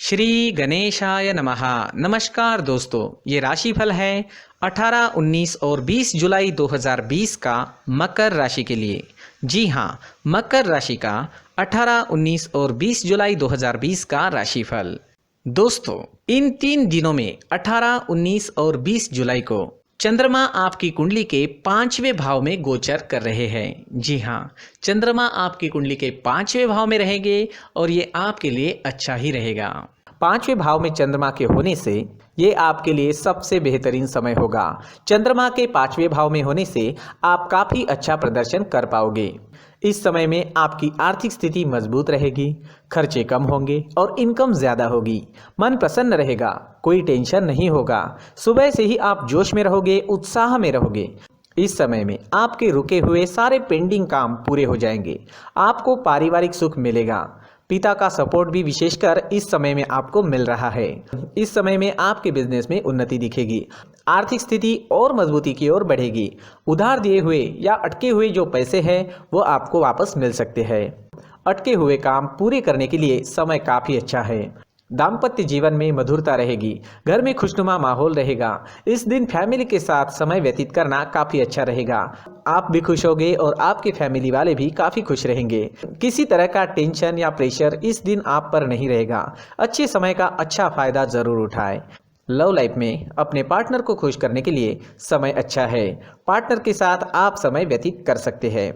श्री गणेशाय नमः। नमस्कार दोस्तों, ये राशिफल है 18, 19 और 20 जुलाई 2020 का मकर राशि के लिए। जी हाँ, मकर राशि का 18, 19 और 20 जुलाई 2020 का राशिफल। दोस्तों, इन 3 दिनों में 18, 19 और 20 जुलाई को चंद्रमा आपकी कुंडली के 5वें भाव में गोचर कर रहे हैं। जी हाँ, चंद्रमा आपकी कुंडली के 5वें भाव में रहेंगे और ये आपके लिए अच्छा ही रहेगा। 5वें भाव में चंद्रमा के होने से ये आपके लिए सबसे बेहतरीन समय होगा। चंद्रमा के 5वें भाव में होने से आप काफ़ी अच्छा प्रदर्शन कर पाओगे। इस समय में आपकी आर्थिक स्थिति मजबूत रहेगी, खर्चे कम होंगे और इनकम ज़्यादा होगी। मन प्रसन्न रहेगा, कोई टेंशन नहीं होगा। सुबह से ही आप जोश में रहोगे, उत्साह में रहोगे। इस समय में आपके रुके हुए सारे पेंडिंग काम पूरे हो जाएंगे। आपको पारिवारिक सुख मिलेगा। पिता का सपोर्ट भी विशेषकर इस समय में आपको मिल रहा है। इस समय में आपके बिजनेस में उन्नति दिखेगी। आर्थिक स्थिति और मजबूती की ओर बढ़ेगी। उधार दिए हुए या अटके हुए जो पैसे हैं वो आपको वापस मिल सकते हैं। अटके हुए काम पूरे करने के लिए समय काफ़ी अच्छा है। दाम्पत्य जीवन में मधुरता रहेगी, घर में खुशनुमा माहौल रहेगा। इस दिन फैमिली के साथ समय व्यतीत करना काफ़ी अच्छा रहेगा। आप भी खुश होंगे और आपके फैमिली वाले भी काफ़ी खुश रहेंगे। किसी तरह का टेंशन या प्रेशर इस दिन आप पर नहीं रहेगा। अच्छे समय का अच्छा फायदा ज़रूर उठाएं। लव लाइफ में अपने पार्टनर को खुश करने के लिए समय अच्छा है। पार्टनर के साथ आप समय व्यतीत कर सकते हैं।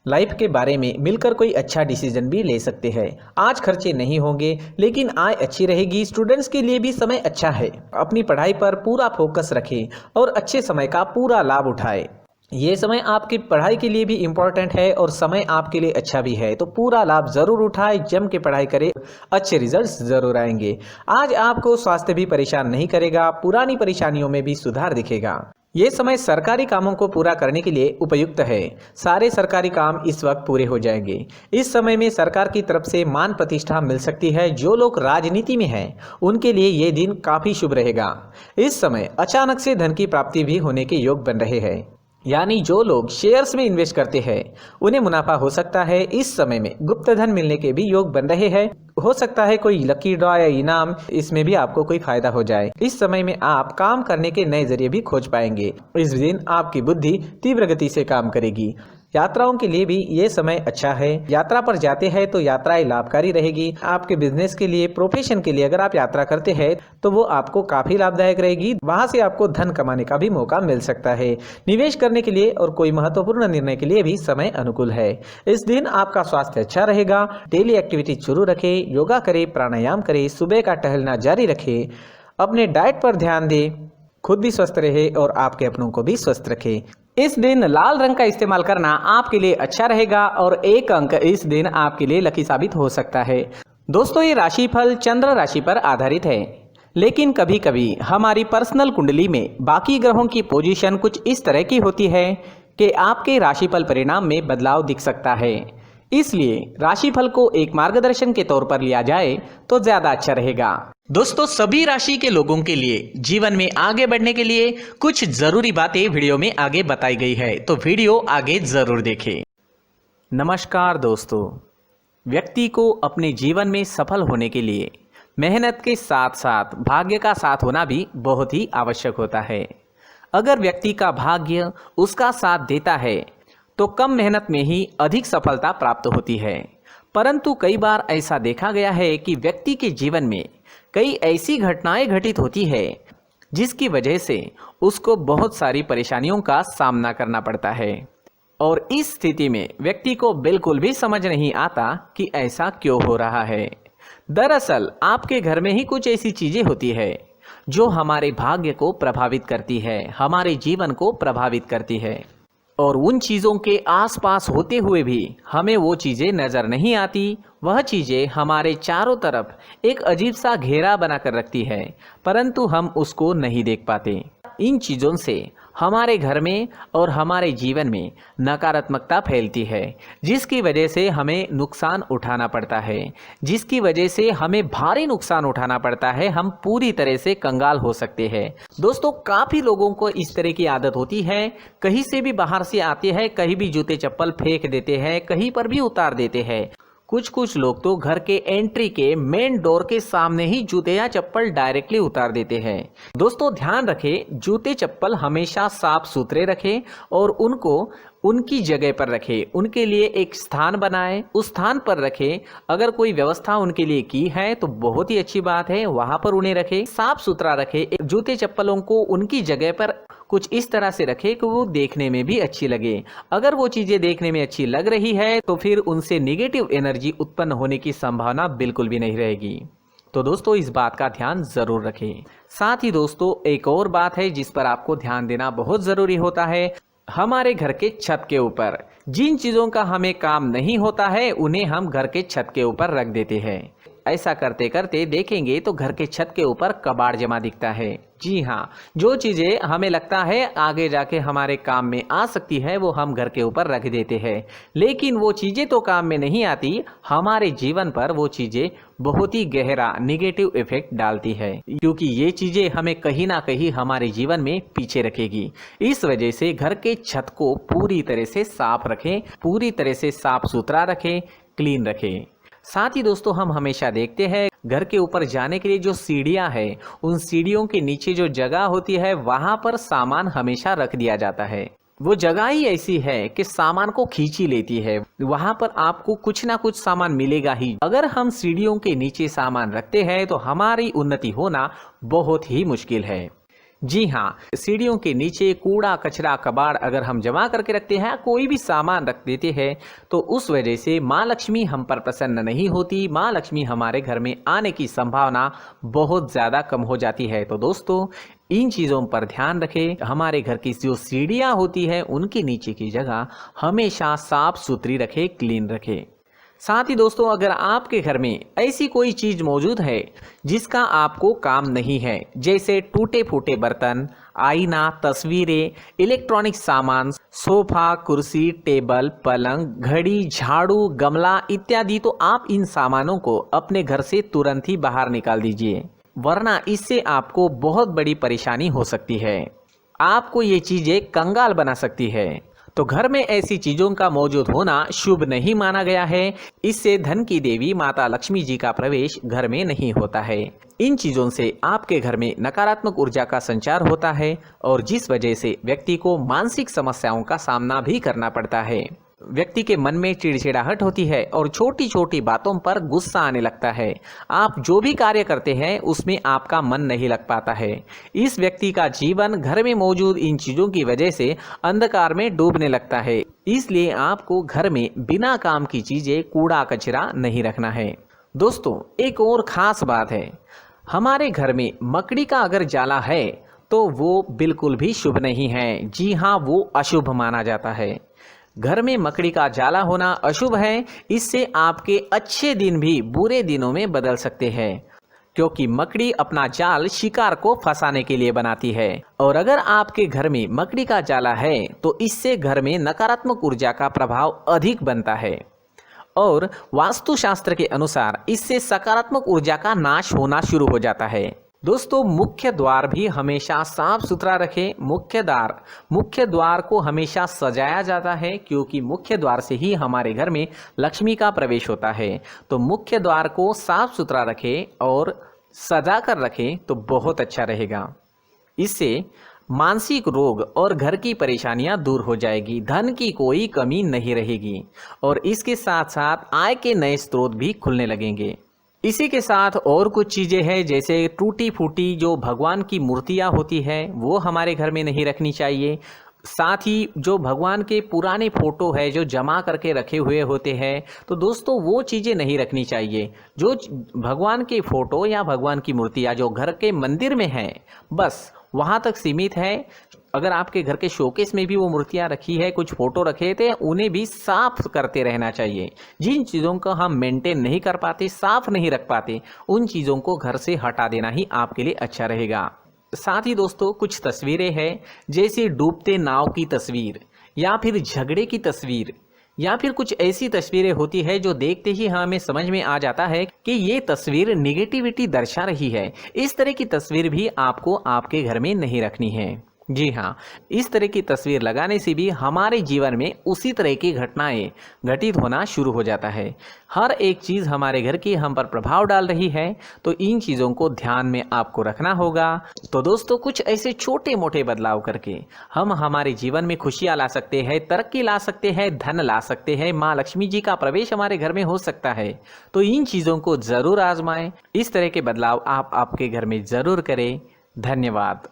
लाइफ के बारे में मिलकर कोई अच्छा डिसीजन भी ले सकते हैं। आज खर्चे नहीं होंगे लेकिन आय अच्छी रहेगी। स्टूडेंट्स के लिए भी समय अच्छा है। अपनी पढ़ाई पर पूरा फोकस रखें और अच्छे समय का पूरा लाभ उठाएं। ये समय आपकी पढ़ाई के लिए भी इम्पोर्टेंट है और समय आपके लिए अच्छा भी है, तो पूरा लाभ ज़रूर उठाएं। जम के पढ़ाई करें, अच्छे रिजल्ट्स ज़रूर आएंगे। आज आपको स्वास्थ्य भी परेशान नहीं करेगा, पुरानी परेशानियों में भी सुधार दिखेगा। ये समय सरकारी कामों को पूरा करने के लिए उपयुक्त है। सारे सरकारी काम इस वक्त पूरे हो जाएंगे। इस समय में सरकार की तरफ से मान प्रतिष्ठा मिल सकती है। जो लोग राजनीति में हैं उनके लिए ये दिन काफ़ी शुभ रहेगा। इस समय अचानक से धन की प्राप्ति भी होने के योग बन रहे हैं। यानी जो लोग शेयर्स में इन्वेस्ट करते हैं उन्हें मुनाफा हो सकता है। इस समय में गुप्त धन मिलने के भी योग बन रहे हैं। हो सकता है कोई लकी ड्रॉ या इनाम, इसमें भी आपको कोई फायदा हो जाए। इस समय में आप काम करने के नए जरिए भी खोज पाएंगे। इस दिन आपकी बुद्धि तीव्र गति से काम करेगी। यात्राओं के लिए भी ये समय अच्छा है। यात्रा पर जाते हैं तो यात्राएं लाभकारी रहेगी। आपके बिजनेस के लिए, प्रोफेशन के लिए अगर आप यात्रा करते हैं तो वो आपको काफ़ी लाभदायक रहेगी। वहाँ से आपको धन कमाने का भी मौका मिल सकता है। निवेश करने के लिए और कोई महत्वपूर्ण निर्णय के लिए भी समय अनुकूल है। इस दिन आपका स्वास्थ्य अच्छा रहेगा। डेली एक्टिविटी शुरू रखें, योगा करें, प्राणायाम करें, सुबह का टहलना जारी रखें, अपने डाइट पर ध्यान दें, खुद भी स्वस्थ रहे और आपके अपनों को भी स्वस्थ रखें। इस दिन लाल रंग का इस्तेमाल करना आपके लिए अच्छा रहेगा और 1 अंक इस दिन आपके लिए लकी साबित हो सकता है। दोस्तों, ये राशिफल चंद्र राशि पर आधारित है, लेकिन कभी कभी हमारी पर्सनल कुंडली में बाकी ग्रहों की पोजीशन कुछ इस तरह की होती है कि आपके राशिफल परिणाम में बदलाव दिख सकता है। इसलिए राशिफल को एक मार्गदर्शन के तौर पर लिया जाए तो ज्यादा अच्छा रहेगा। दोस्तों, सभी राशि के लोगों के लिए जीवन में आगे बढ़ने के लिए कुछ जरूरी बातें वीडियो में आगे बताई गई है, तो वीडियो आगे जरूर देखें। नमस्कार दोस्तों, व्यक्ति को अपने जीवन में सफल होने के लिए मेहनत के साथ साथ भाग्य का साथ होना भी बहुत ही आवश्यक होता है। अगर व्यक्ति का भाग्य उसका साथ देता है तो कम मेहनत में ही अधिक सफलता प्राप्त होती है। परंतु कई बार ऐसा देखा गया है कि व्यक्ति के जीवन में कई ऐसी घटनाएं घटित होती है जिसकी वजह से उसको बहुत सारी परेशानियों का सामना करना पड़ता है और इस स्थिति में व्यक्ति को बिल्कुल भी समझ नहीं आता कि ऐसा क्यों हो रहा है। दरअसल आपके घर में ही कुछ ऐसी चीजें होती है जो हमारे भाग्य को प्रभावित करती है, हमारे जीवन को प्रभावित करती है और उन चीज़ों के आसपास होते हुए भी हमें वो चीज़ें नज़र नहीं आती। वह चीज़ें हमारे चारों तरफ एक अजीब सा घेरा बनाकर रखती है, परंतु हम उसको नहीं देख पाते। इन चीज़ों से हमारे घर में और हमारे जीवन में नकारात्मकता फैलती है, जिसकी वजह से हमें नुकसान उठाना पड़ता है, जिसकी वजह से हमें भारी नुकसान उठाना पड़ता है। हम पूरी तरह से कंगाल हो सकते हैं। दोस्तों, काफ़ी लोगों को इस तरह की आदत होती है, कहीं से भी बाहर से आते हैं, कहीं भी जूते चप्पल फेंक देते हैं, कहीं पर भी उतार देते हैं। कुछ कुछ लोग तो घर के एंट्री के मेन डोर के सामने ही जूते या चप्पल डायरेक्टली उतार देते हैं। दोस्तों ध्यान रखें, जूते चप्पल हमेशा साफ सुथरे रखें और उनको उनकी जगह पर रखें। उनके लिए एक स्थान बनाएं, उस स्थान पर रखें। अगर कोई व्यवस्था उनके लिए की है तो बहुत ही अच्छी बात है, वहां पर उन्हें रखें, साफ सुथरा रखें। जूते चप्पलों को उनकी जगह पर कुछ इस तरह से रखें कि वो देखने में भी अच्छी लगे। अगर वो चीजें देखने में अच्छी लग रही है तो फिर उनसे निगेटिव एनर्जी उत्पन्न होने की संभावना बिल्कुल भी नहीं रहेगी। तो दोस्तों इस बात का ध्यान जरूर रखें। साथ ही दोस्तों एक और बात है जिस पर आपको ध्यान देना बहुत जरूरी होता है। हमारे घर के छत के ऊपर जिन चीजों का हमें काम नहीं होता है उन्हें हम घर के छत के ऊपर रख देते हैं। ऐसा करते करते देखेंगे तो घर के छत के ऊपर कबाड़ जमा दिखता है। जी हाँ, जो चीजें हमें लगता है आगे जाके हमारे काम में आ सकती है वो हम घर के ऊपर रख देते हैं, लेकिन वो चीजें तो काम में नहीं आती, हमारे जीवन पर वो चीजें बहुत ही गहरा निगेटिव इफेक्ट डालती है, क्योंकि ये चीजें हमें कहीं ना कहीं हमारे जीवन में पीछे रखेगी। इस वजह से घर के छत को पूरी तरह से साफ रखें, पूरी तरह से साफ सुथरा रखें, क्लीन रखें। साथ ही दोस्तों हम हमेशा देखते हैं घर के ऊपर जाने के लिए जो सीढ़ियां हैं, उन सीढ़ियों के नीचे जो जगह होती है वहां पर सामान हमेशा रख दिया जाता है। वो जगह ही ऐसी है कि सामान को खींची लेती है, वहां पर आपको कुछ ना कुछ सामान मिलेगा ही। अगर हम सीढ़ियों के नीचे सामान रखते हैं तो हमारी उन्नति होना बहुत ही मुश्किल है। जी हाँ, सीढ़ियों के नीचे कूड़ा कचरा कबाड़ अगर हम जमा करके रखते हैं, कोई भी सामान रख देते हैं, तो उस वजह से माँ लक्ष्मी हम पर प्रसन्न नहीं होती, माँ लक्ष्मी हमारे घर में आने की संभावना बहुत ज़्यादा कम हो जाती है। तो दोस्तों इन चीज़ों पर ध्यान रखें। हमारे घर की जो सीढ़ियाँ होती है उनके नीचे की जगह हमेशा साफ सुथरी रखें, क्लीन रखें। साथ ही दोस्तों अगर आपके घर में ऐसी कोई चीज मौजूद है जिसका आपको काम नहीं है, जैसे टूटे फूटे बर्तन, आईना, तस्वीरें, इलेक्ट्रॉनिक सामान, सोफा, कुर्सी, टेबल, पलंग, घड़ी, झाड़ू, गमला इत्यादि, तो आप इन सामानों को अपने घर से तुरंत ही बाहर निकाल दीजिए, वरना इससे आपको बहुत बड़ी परेशानी हो सकती है। आपको ये चीजें कंगाल बना सकती है। तो घर में ऐसी चीजों का मौजूद होना शुभ नहीं माना गया है। इससे धन की देवी माता लक्ष्मी जी का प्रवेश घर में नहीं होता है। इन चीजों से आपके घर में नकारात्मक ऊर्जा का संचार होता है और जिस वजह से व्यक्ति को मानसिक समस्याओं का सामना भी करना पड़ता है। व्यक्ति के मन में चिड़चिड़ाहट होती है और छोटी छोटी बातों पर गुस्सा आने लगता है। आप जो भी कार्य करते हैं उसमें आपका मन नहीं लग पाता है। इस व्यक्ति का जीवन घर में मौजूद इन चीजों की वजह से अंधकार में डूबने लगता है। इसलिए आपको घर में बिना काम की चीजें, कूड़ा कचरा नहीं रखना है। दोस्तों एक और खास बात है, हमारे घर में मकड़ी का अगर जाला है तो वो बिल्कुल भी शुभ नहीं है। जी हाँ, वो अशुभ माना जाता है। घर में मकड़ी का जाला होना अशुभ है। इससे आपके अच्छे दिन भी बुरे दिनों में बदल सकते हैं, क्योंकि मकड़ी अपना जाल शिकार को फंसाने के लिए बनाती है। और अगर आपके घर में मकड़ी का जाला है तो इससे घर में नकारात्मक ऊर्जा का प्रभाव अधिक बनता है और वास्तुशास्त्र के अनुसार इससे सकारात्मक ऊर्जा का नाश होना शुरू हो जाता है। दोस्तों मुख्य द्वार भी हमेशा साफ सुथरा रखें। मुख्य द्वार को हमेशा सजाया जाता है, क्योंकि मुख्य द्वार से ही हमारे घर में लक्ष्मी का प्रवेश होता है। तो मुख्य द्वार को साफ सुथरा रखें और सजा कर रखें तो बहुत अच्छा रहेगा। इससे मानसिक रोग और घर की परेशानियां दूर हो जाएगी, धन की कोई कमी नहीं रहेगी और इसके साथ साथ आय के नए स्रोत भी खुलने लगेंगे। इसी के साथ और कुछ चीज़ें हैं, जैसे टूटी फूटी जो भगवान की मूर्तियां होती है वो हमारे घर में नहीं रखनी चाहिए। साथ ही जो भगवान के पुराने फोटो है जो जमा करके रखे हुए होते हैं, तो दोस्तों वो चीज़ें नहीं रखनी चाहिए। जो भगवान के फोटो या भगवान की मूर्तियाँ जो घर के मंदिर में हैं बस वहाँ तक सीमित है। अगर आपके घर के शोकेस में भी वो मूर्तियाँ रखी है, कुछ फोटो रखे थे, उन्हें भी साफ करते रहना चाहिए। जिन चीज़ों को हम मेंटेन नहीं कर पाते, साफ नहीं रख पाते, उन चीज़ों को घर से हटा देना ही आपके लिए अच्छा रहेगा। साथ ही दोस्तों कुछ तस्वीरें हैं, जैसे डूबते नाव की तस्वीर या फिर झगड़े की तस्वीर या फिर कुछ ऐसी तस्वीरें होती है जो देखते ही हमें समझ में आ जाता है कि ये तस्वीर निगेटिविटी दर्शा रही है। इस तरह की तस्वीर भी आपको आपके घर में नहीं रखनी है। जी हाँ, इस तरह की तस्वीर लगाने से भी हमारे जीवन में उसी तरह की घटनाएं घटित होना शुरू हो जाता है। हर एक चीज़ हमारे घर की हम पर प्रभाव डाल रही है, तो इन चीज़ों को ध्यान में आपको रखना होगा। तो दोस्तों, कुछ ऐसे छोटे मोटे बदलाव करके हम हमारे जीवन में खुशियाँ ला सकते हैं, तरक्की ला सकते हैं, धन ला सकते हैं, माँ लक्ष्मी जी का प्रवेश हमारे घर में हो सकता है। तो इन चीज़ों को ज़रूर आजमाएं। इस तरह के बदलाव आप आपके घर में ज़रूर करें। धन्यवाद।